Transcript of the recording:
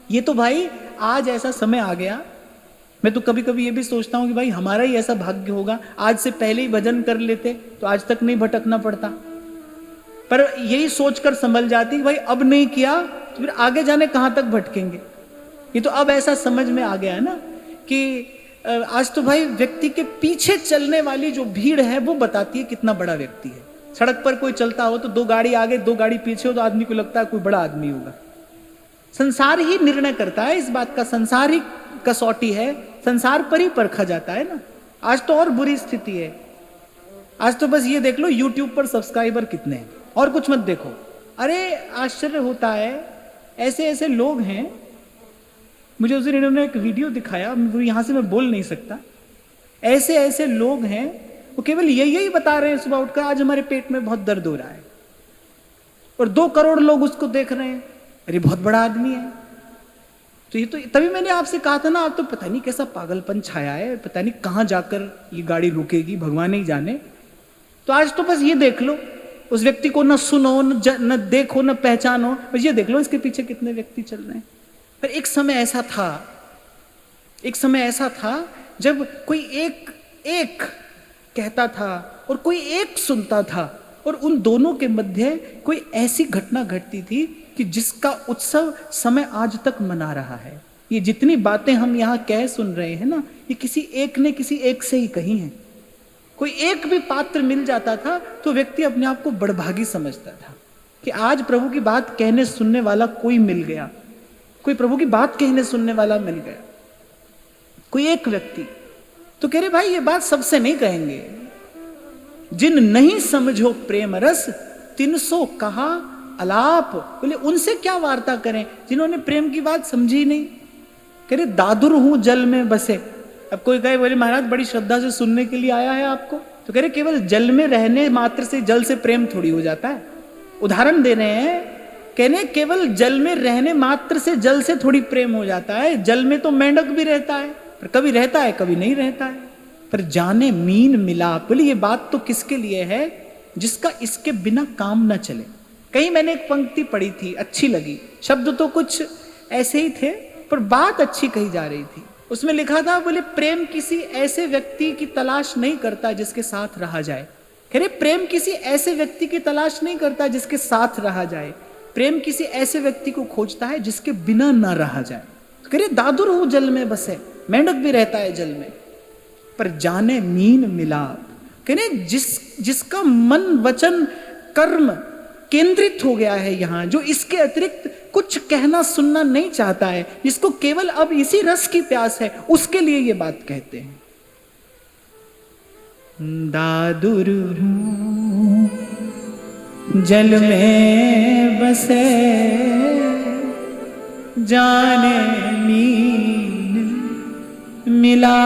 ये तो भाई आज ऐसा समय आ गया, मैं तो कभी कभी ये भी सोचता हूँ कि भाई हमारा ही ऐसा भाग्य होगा, आज से पहले ही भजन कर लेते तो आज तक नहीं भटकना पड़ता। पर यही सोचकर संभल जाती कि भाई अब नहीं किया तो फिर आगे जाने कहां तक भटकेंगे। ये तो अब ऐसा समझ में आ गया है ना कि आज तो भाई व्यक्ति के पीछे चलने वाली जो भीड़ है वो बताती है कितना बड़ा व्यक्ति है। सड़क पर कोई चलता हो तो 2 गाड़ी आगे 2 गाड़ी पीछे हो तो आदमी को लगता है कोई बड़ा आदमी होगा। संसार ही निर्णय करता है इस बात का, संसार ही कसौटी है, संसार पर ही परखा जाता है ना। आज तो और बुरी स्थिति है, आज तो बस ये देख लो यूट्यूब पर सब्सक्राइबर कितने हैं, और कुछ मत देखो। अरे आश्चर्य होता है, ऐसे ऐसे लोग हैं। मुझे उस दिन इन्होंने एक वीडियो दिखाया, यहां से मैं बोल नहीं सकता। ऐसे ऐसे लोग हैं, वो केवल यही बता रहे हैं सुबह उठकर आज हमारे पेट में बहुत दर्द हो रहा है, और 2 करोड़ लोग उसको देख रहे हैं, अरे बहुत बड़ा आदमी है। तो ये तो तभी मैंने आपसे कहा था ना, आप तो पता नहीं कैसा पागलपन छाया है, पता नहीं कहां जाकर ये गाड़ी रुकेगी, भगवान ही जाने। तो आज तो बस ये देख लो, उस व्यक्ति को न सुनो न देखो न पहचानो, बस ये देख लो इसके पीछे कितने व्यक्ति चल रहे हैं। पर एक समय ऐसा था जब कोई एक कहता था और कोई एक सुनता था, और उन दोनों के मध्य कोई ऐसी घटना घटती थी कि जिसका उत्सव समय आज तक मना रहा है। ये जितनी बातें हम यहाँ कह सुन रहे हैं ना, ये किसी एक ने किसी एक से ही कही हैं। कोई एक भी पात्र मिल जाता था तो व्यक्ति अपने आप को बड़भागी समझता था कि आज प्रभु की बात कहने सुनने वाला कोई मिल गया, कोई प्रभु की बात कहने सुनने वाला मिल गया, कोई एक व्यक्ति। तो कह रहे भाई ये बात सबसे नहीं कहेंगे, जिन नहीं समझो प्रेम रस तिनसो कहा अलाप। बोले उनसे क्या वार्ता करें जिन्होंने प्रेम की बात समझी नहीं। कह रहे दादुर हूं जल में बसे। अब कोई कहे बोले महाराज बड़ी श्रद्धा से सुनने के लिए आया है आपको, तो कह रहे केवल जल में रहने मात्र से जल से प्रेम थोड़ी हो जाता है। उदाहरण दे रहे हैं, कहने केवल जल में रहने मात्र से जल से थोड़ी प्रेम हो जाता है। जल में तो मेंढक भी रहता है, पर कभी रहता है कभी नहीं रहता है। पर जाने मीन मिलाप, बोले ये बात तो किसके लिए है जिसका इसके बिना काम न चले। कहीं मैंने एक पंक्ति पढ़ी थी, अच्छी लगी, शब्द तो कुछ ऐसे ही थे पर बात अच्छी कही जा रही थी। उसमें लिखा था, बोले प्रेम किसी ऐसे व्यक्ति की तलाश नहीं करता जिसके साथ रहा जाए। कह रहे प्रेम किसी ऐसे व्यक्ति की तलाश नहीं करता जिसके साथ रहा जाए, प्रेम किसी ऐसे व्यक्ति को खोजता है जिसके बिना ना रहा जाए। तो कह रहे दादुर हूं जल में बसे, मेंढक भी रहता है जल में, पर जाने मीन मिलाप। कह रहे जिसका मन वचन कर्म केंद्रित हो गया है यहाँ, जो इसके अतिरिक्त कुछ कहना सुनना नहीं चाहता है, जिसको केवल अब इसी रस की प्यास है, उसके लिए ये बात कहते हैं। दादुर जल में बसे जाने मीन मिला।